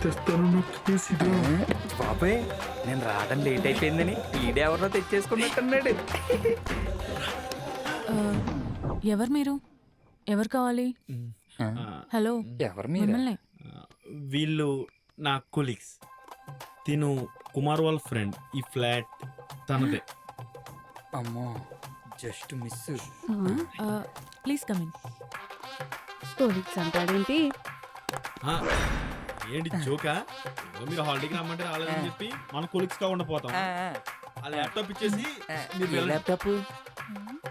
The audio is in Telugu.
తెస్తాను నాకు తెలిసిదా? బాబాయ్ నేను రావడం లేట్ అయిపోయిందని ఈడే ఎవరినో తెచ్చేసుకున్నట్టున్నాడు. ఎవరు మీరు? ఎవరు కావాలి? హలో, ఎవరు మీరు? మిమ్మల్ని. వీళ్ళు నా కొలీగ్స్. తిను కుమార్ వాళ్ళ ఫ్రెండ్. ఈ ఫ్లాట్ తనదే. అమ్మో just miss. Please come in. Colleagues అంటాడేంటి? ఆ, ఏంటి జోకా? ఏదో మీరు హాలిడేకి రమ్మంటే రాలేదని చెప్పి మన కొలీగ్స్ కాకుండా పోతాం. ఆ ల్యాప్టాప్ ఇచ్చేసి మీరు వెళ్ళండి. ల్యాప్టాప్